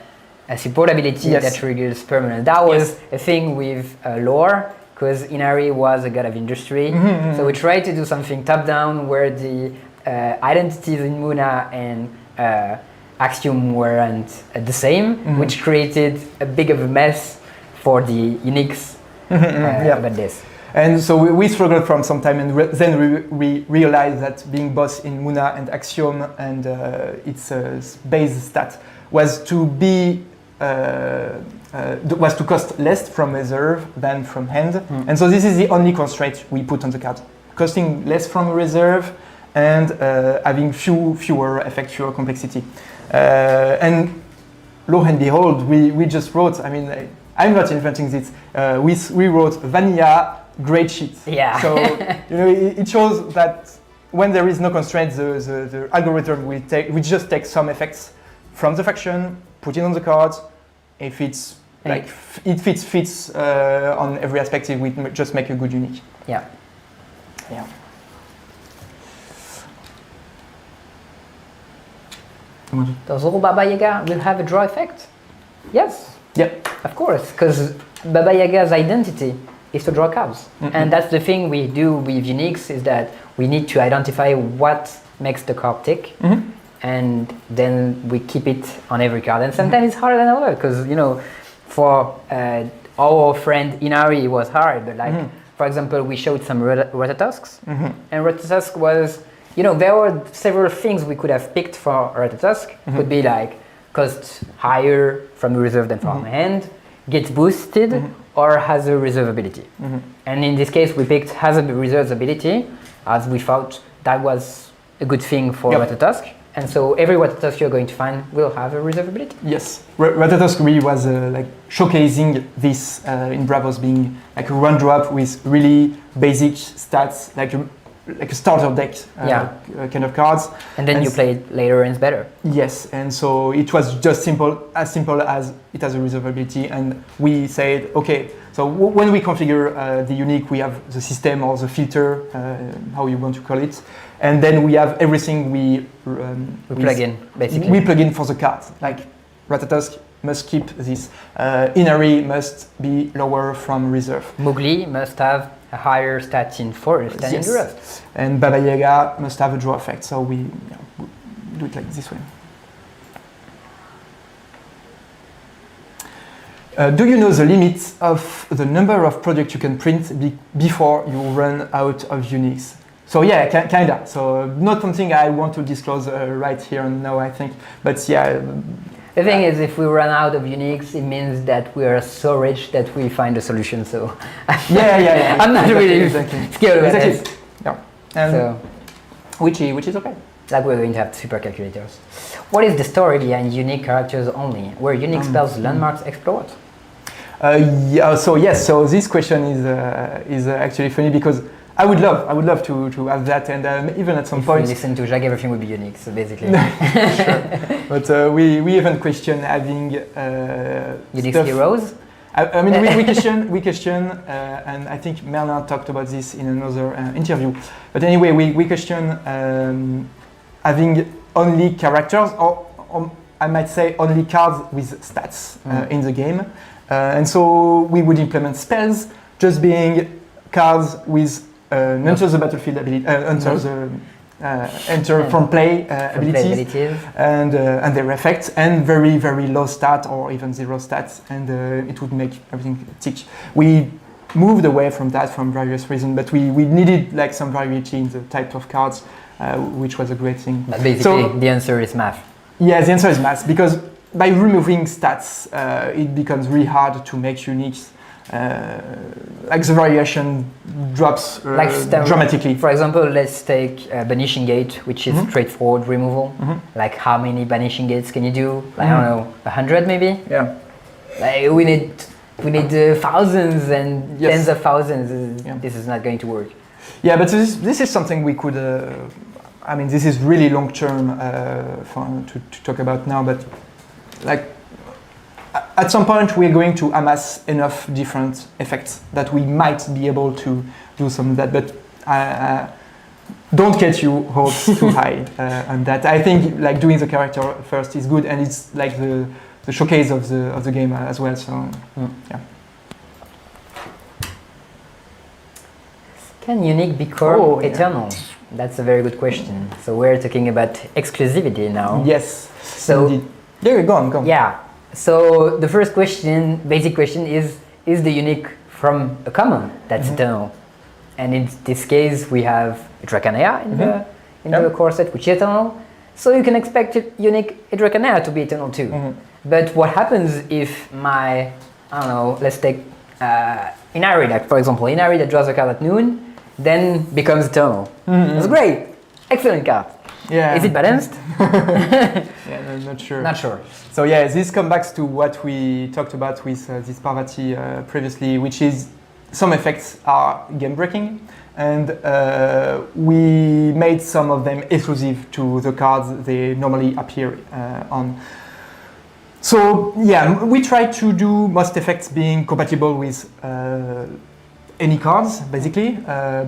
support ability that triggers permanent. That was a thing with lore, because Inari was a god of industry. So we tried to do something top-down where the identities in Muna and Axiom weren't the same, which created a big of a mess for the Unix about this. And so we struggled from some time, and then we realized that being both in Muna and Axiom and its base stat was to be was to cost less from reserve than from hand. And so this is the only constraint we put on the card. Costing less from reserve and having fewer effect, fewer complexity. And lo and behold, we just wrote, I mean, I'm not inventing this, we wrote vanilla great shit. Yeah. So, you know, it shows that when there is no constraint, the algorithm will just take some effects from the faction, put it on the card. If it's like it fits on every aspect. We just make a good unique. Yeah. Yeah. Does all Baba Yaga will have a draw effect? Yes. Yeah. Of course, because Baba Yaga's identity is to draw cards. And that's the thing we do with uniques, is that we need to identify what makes the card tick, and then we keep it on every card. And sometimes it's harder than other, because, you know, for our friend Inari it was hard, but like, for example, we showed some Ratatosk's, and Ratatosk was, you know, there were several things we could have picked for Ratatosk. Could be like, cost higher from reserve than from hand, gets boosted, or has a reserve ability. And in this case, we picked has a reserve ability, as we thought that was a good thing for Ratatosk. And so every Ratatosk you're going to find will have a reserve ability. Yes, Ratatosk really was like showcasing this in Bravos, being like a run drop with really basic stats, like a starter deck kind of cards. And then you play it later and it's better. Yes, and so it was just simple as it has a reserve ability, and we said, okay, so when we configure the unique, we have the system or the filter, how you want to call it, and then we have everything we plug in, basically. We plug in for the cards, like Ratatosk must keep this, Inari must be lower from reserve. Mowgli must have a higher stat in Forest than in Durust. And Baba Yaga must have a draw effect, so we do it like this way. Do you know the limits of the number of products you can print before you run out of uniques? So yeah, kinda. So not something I want to disclose right here and now, I think. But yeah. The thing is, if we run out of uniques, it means that we are so rich that we find a solution. So yeah. I'm not really scared about exactly. it. Yeah. And So, which is okay. like we're going to have super calculators. What is the story behind unique characters only? Were unique spells landmarks explored? So this question is actually funny, because I would love to have that, and even at some If point. we listen to Jacques, everything would be unique. So basically, But we even question having unique stuff. heroes. I mean, we question, and I think Merlin talked about this in another interview. But anyway, we question having only characters, or I might say only cards with stats in the game. And so we would implement spells just being cards with enter the battlefield ability, enter from play abilities, and their effects, and very, very low stat or even zero stats, and it would make everything tick. We moved away from that from various reasons, but we needed like some variety in the type of cards, which was a great thing. But basically, the answer is math. Yeah, the answer is math, because by removing stats, it becomes really hard to make uniques. Like the variation drops dramatically. For example, let's take Banishing Gate, which is straightforward removal. Like, how many Banishing Gates can you do? Like, I don't know, 100 maybe? Yeah. Like, we need thousands and tens of thousands. This is not going to work. Yeah, but this is something we could. I mean, this is really long term to talk about now, but like. At some point, we're going to amass enough different effects that we might be able to do some of that, but don't get your hopes too high on that. I think like doing the character first is good, and it's like the showcase of the game as well. So yeah. Can unique be core eternal? That's a very good question. So we're talking about exclusivity now. Yes. So indeed. There, go on. Yeah. So the first question, basic question is the unique from a common that's eternal? And in this case, we have Dracanea in the core set, which is eternal. So you can expect unique Dracanea to be eternal too. But what happens if I don't know, let's take Inari, like for example, Inari that draws a card at noon, then becomes eternal. That's great. Excellent card. Yeah. Is it balanced? Yeah, not sure. Not sure. So yeah, this comes back to what we talked about with this Parvati previously, which is some effects are game breaking, and we made some of them exclusive to the cards they normally appear on. So yeah, we try to do most effects being compatible with any cards, basically,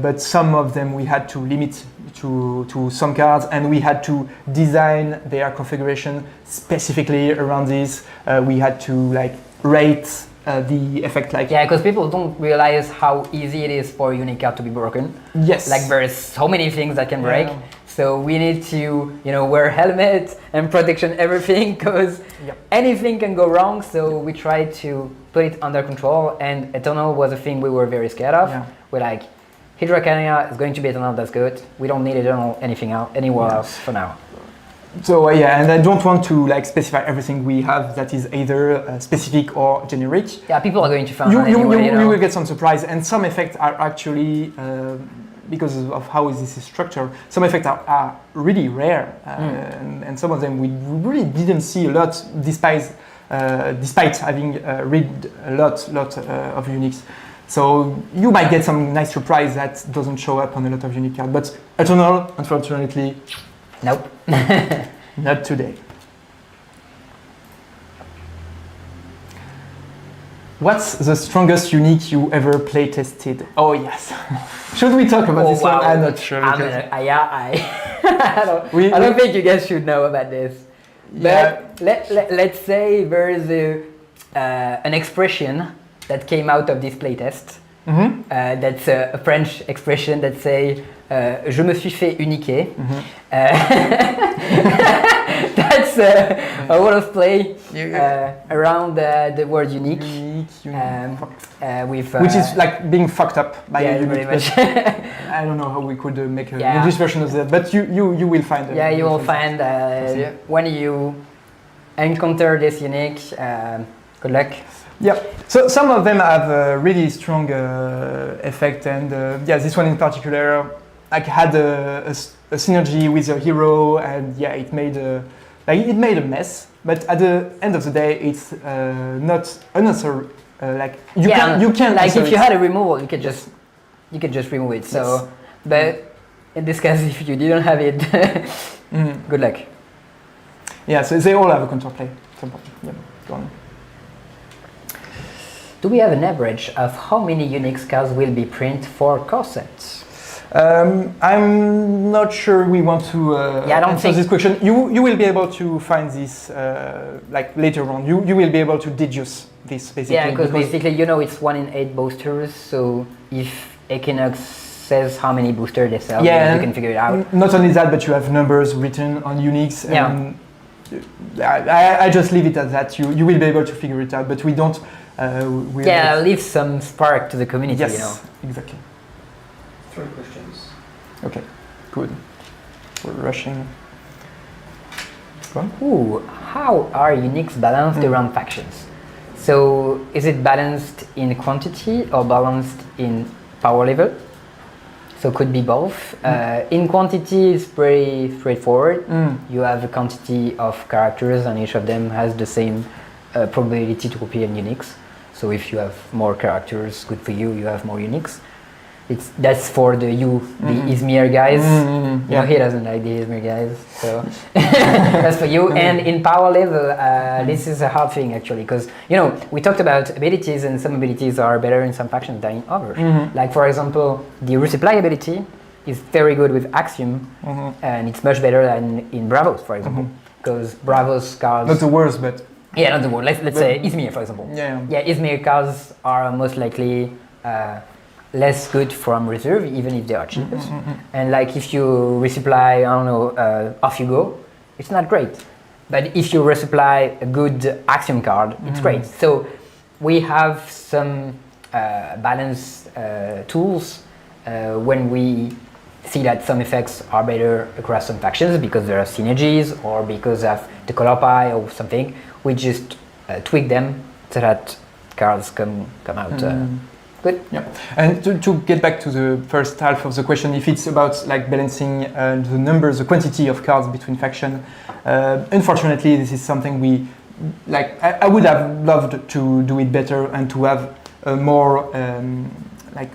but some of them we had to limit to some cards, and we had to design their configuration specifically around this. We had to like rate the effect, like Yeah, because people don't realize how easy it is for a unique card to be broken. yes, Like there's so many things that can break. Yeah. So we need to, wear helmet and protection, everything, because Yep. anything can go wrong. So we try to put it under control. And Eternal was a thing we were very scared of. Yeah. We're like, Hydra Canina is going to be Eternal. That's good. We don't need Eternal anything else anywhere else for now. So yeah, and I don't want to like specify everything we have that is either specific or generic. Yeah, people are going to find You, out you, anyway, you, you know. you will get some surprise, and some effects are actually because of how this is structured. Some effects are really rare, and some of them we really didn't see a lot, despite having read a lot of Unix. So you might get some nice surprise that doesn't show up on a lot of Unix cards. But Eternal, unfortunately, Nope. not today. What's the strongest unique you ever play tested? Oh yes. Should we talk about this one? I'm not sure. because- I don't think you guys should know about this. Yeah. But let's say there's an expression that came out of this playtest. Mhm. That's a French expression that say je me suis fait uniquer. That's a word of play around the word unique. With, Which is like being fucked up by yeah, a pretty unit. much. I don't know how we could make an Yeah. English version of that, but you will find. Yeah, you will find Yeah. when you encounter this unique. Good luck. Yeah. So some of them have a really strong effect, and yeah, this one in particular, like had a synergy with a hero, and yeah, it made a mess. But at the end of the day, it's not unnecessary. Like you can like answer if you it. had a removal, you could just remove it. So, Yes. but in this case, if you didn't have it, good luck. Yeah, so they all have a counterplay. Yeah, go on. Do we have an average of how many Unix cards will be printed for corsets? I'm not sure we want to Yeah, I don't answer think- this question. You will be able to find this like later on. You will be able to deduce this basically. Yeah, because basically, it's 1 in 8 boosters. So if Equinox says how many boosters they sell, Yeah, you can figure it out. Not only that, but you have numbers written on Unix. Yeah. And I just leave it at that. You will be able to figure it out, but we don't. Yeah, leave some spark to the community. Yes, exactly. 3 questions. Okay, good. We're rushing. Go on. Ooh, how are Unix balanced around factions? So is it balanced in quantity or balanced in power level? So could be both. In quantity, it's pretty straightforward. You have a quantity of characters, and each of them has the same probability to appear in Unix. So if you have more characters, good for you. You have more Unix. That's for the Izmir guys. Yeah. He doesn't like the Izmir guys, so that's for you. And in power level, this is a hard thing actually, because we talked about abilities, and some abilities are better in some factions than in others. Like for example, the resupply ability is very good with Axiom, and it's much better than in Bravos, for example, because Bravos cards. Not the worst, but Yeah, not the word. Let's say Izmir, for example. yeah. Yeah, Izmir cards are most likely less good from reserve, even if they are cheapest. And like if you resupply, I don't know, Off You Go, it's not great. But if you resupply a good Axiom card, it's great. So we have some balance tools when we see that some effects are better across some factions because there are synergies or because of the color pie or something. We just tweak them so that cards come out good. Yeah, and to get back to the first half of the question, if it's about like balancing the numbers, the quantity of cards between faction, unfortunately, this is something we like. I would have loved to do it better and to have a more like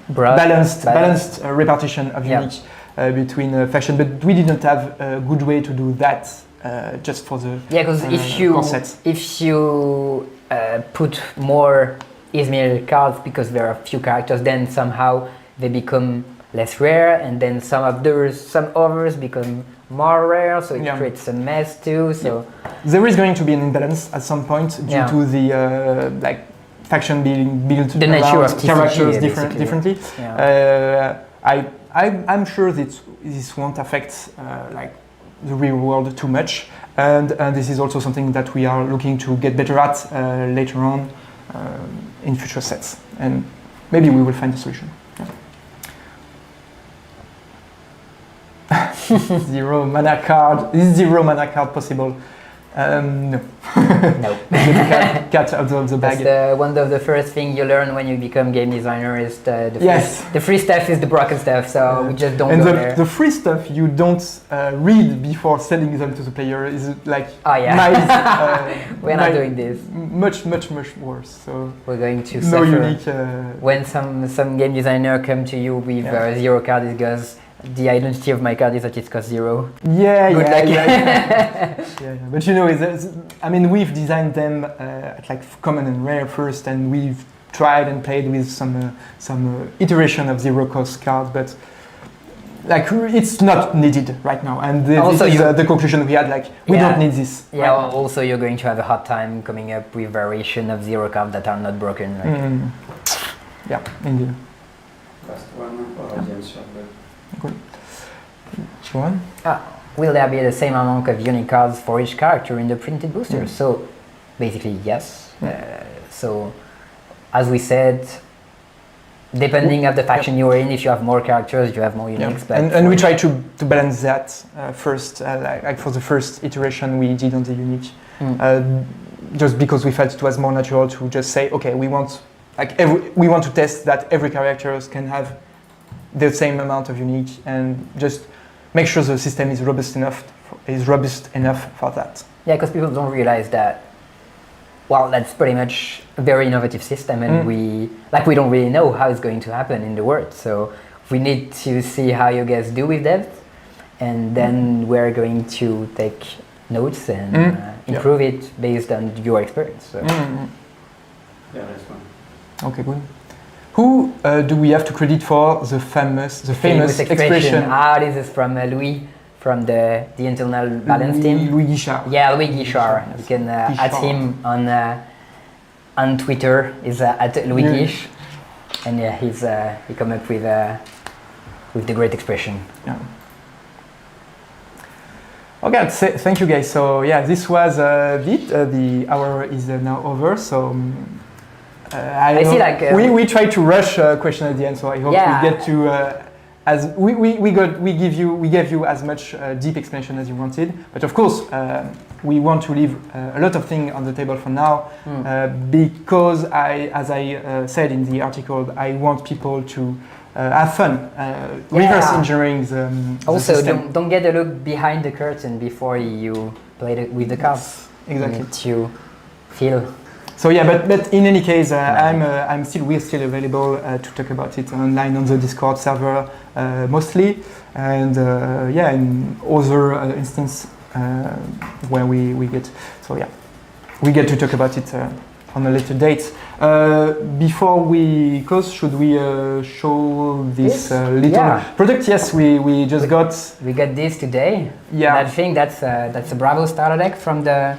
balanced repartition of units between faction, but we didn't have a good way to do that just for the Yeah, because core sets. if you put more Izmir cards because there are few characters, then somehow they become less rare, and then some others become more rare, so it Yeah. creates a mess too. So There is going to be an imbalance at some point due Yeah. to the like faction being built The nature around of TCG, characters basically. differently. yeah. I'm sure that this won't affect like the real world too much, and this is also something that we are looking to get better at later on in future sets, and maybe we will find a solution. Zero mana card. Is zero mana card possible? No. No. Get the cat out of the That's bag. one of the first thing you learn when you become game designer is the Yes. free, the free stuff is the broken stuff. So we just don't And go there. the free stuff you don't read before selling them to the player is like Oh yeah, nice. we're not doing this. Much worse. So We're going to no suffer. unique. When some game designer come to you with Yeah. zero card, it goes, the identity of my card is that it costs zero. Yeah, Good luck. yeah. But you know, I mean, we've designed them at like common and rare first, and we've tried and played with some iteration of zero cost cards, but like it's not needed right now. And Also this is you- the conclusion we had. Like we Yeah. don't need this. Yeah, right now. also you're going to have a hard time coming up with variation of zero cards that are not broken. Like. Mm. Yeah, indeed. Last one or audience shot, but Go on. Will there be the same amount of unique cards for each character in the printed boosters? So basically yes. So as we said, depending of the faction you're in, if you have more characters, you have more Yeah. uniques. But And we try to balance that first. Like for the first iteration we did on the unique, just because we felt it was more natural to just say, okay, we want to test that every character can have the same amount of unique, and just make sure the system is robust enough for that. yeah, because people don't realize that. Well, that's pretty much a very innovative system, and we don't really know how it's going to happen in the world. So we need to see how you guys do with that, and then we're going to take notes and improve it based on your experience. So. Mm. yeah, that's one. Okay, good. Who do we have to credit for the famous expression? This is from Louis from the internal balance team. Louis Guichard. Yeah, Louis Guichard. You can add him on Twitter. Is at Louis Yeah. Guich, and yeah, he come up with the great expression. Yeah. Okay, thank you guys. So yeah, this was it. The hour is now over. So I see, like, we try to rush question at the end. So I hope Yeah. we get to as we gave you as much deep explanation as you wanted. But of course, we want to leave a lot of things on the table for now because as I said in the article, I want people to have fun, reverse engineering the Also, system. don't get a look behind the curtain before you play with the cards. Exactly. You need to feel. So yeah, but in any case, we're still available to talk about it online on the Discord server mostly, and in other instances where we get. So yeah, we get to talk about it on a later date. Before we close, should we show this little product? Yes, we just got. We got this today. Yeah. And I think that's a Bravo starter deck from the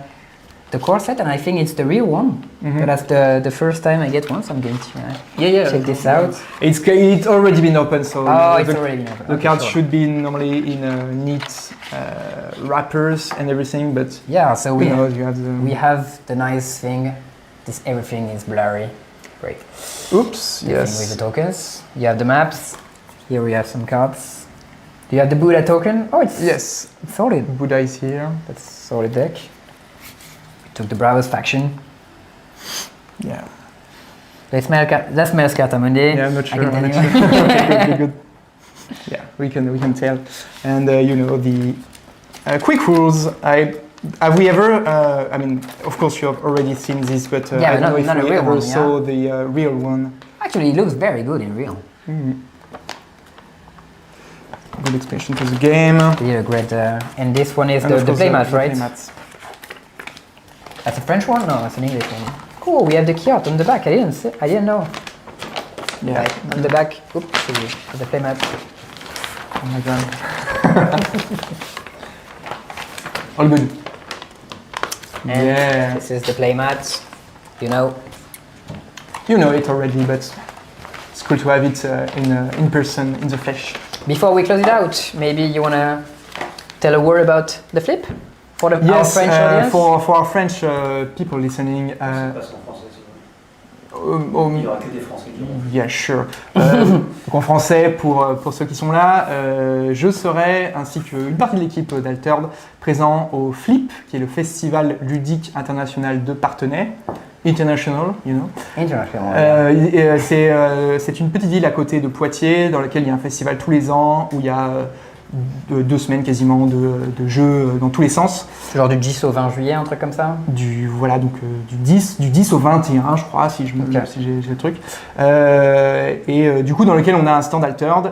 core set, and I think it's the real one. But that's the first time I get one, so I'm going to check this out. It's already been opened, so It's already been opened. the Okay, cards sure. should be normally in neat wrappers and everything, but Yeah, so you know you have the. we have the nice thing. Everything is blurry. Great. Oops. The thing with Yes. the tokens. You have the maps. Here we have some cards. Do you have the Buddha token? Oh, it's Yes. it's solid. Buddha is here. That's solid deck. We took the Bravos faction. Yeah. Let's smells Carta Mundi. Yeah, I'm not I sure. can I'm tell not you. sure. Okay, good. Yeah, we can tell. And you know the quick rules. Have we ever? I mean, of course you have already seen this, but Yeah, I but don't know not if a we real ever one, saw the real one. Actually, it looks very good in real. good explanation to the game. Yeah, great. And this one is And the of course, playmat, the right? playmats. That's a French one? No, that's an English one. Cool, we have the key art on the back. I didn't know. Yeah. Right, on the back, oops, the playmat. Oh my god. All good. And Yeah. this is the playmat. You know, You know it already, but it's cool to have it in person, in the flesh. before we close it out, maybe you wanna tell a word about the flip for our Yes, French audience? for our French people listening. Passe en français, si vous voulez. Il n'y aura que des Français qui vont. Yeah, sure. Donc en français, pour ceux qui sont là, je serai, ainsi qu'une partie de l'équipe d'Altered, présent au FLIP, qui est le Festival ludique international de Parthenay. International, you know. International. C'est une petite ville à côté de Poitiers, dans laquelle il y a un festival tous les ans, où il y a 2 semaines quasiment de jeux dans tous les sens. Genre du 10 au 20 juillet, un truc comme ça? Du 10 au 21, je crois, si Ok. si j'ai le truc. Du coup, dans lequel on a un stand Altered,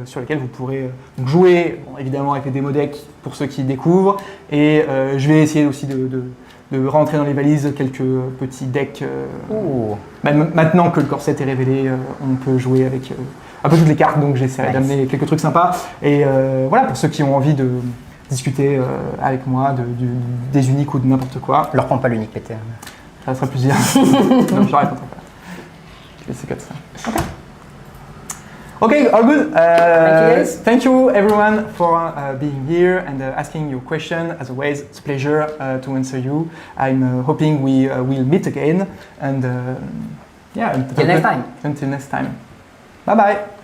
sur lequel vous pourrez jouer, bon, évidemment avec les démo decks pour ceux qui découvrent. Et je vais essayer aussi de rentrer dans les valises quelques petits decks. Ouh. Maintenant que le corset est révélé, on peut jouer avec un peu toutes les cartes, donc j'essaierai Nice. d'amener quelques trucs sympas. Et voilà, pour ceux qui ont envie de discuter avec moi des uniques ou de n'importe quoi, Leur prends pas l'unique, Peter. ça sera plaisir. Non, je répondrai pas. Je vais laisser comme ça. Okay, all good. guys. Thank you everyone for being here and asking your question. As always, it's a pleasure to answer you. I'm hoping we will meet again and yeah. Till next time. Until next time. Bye bye.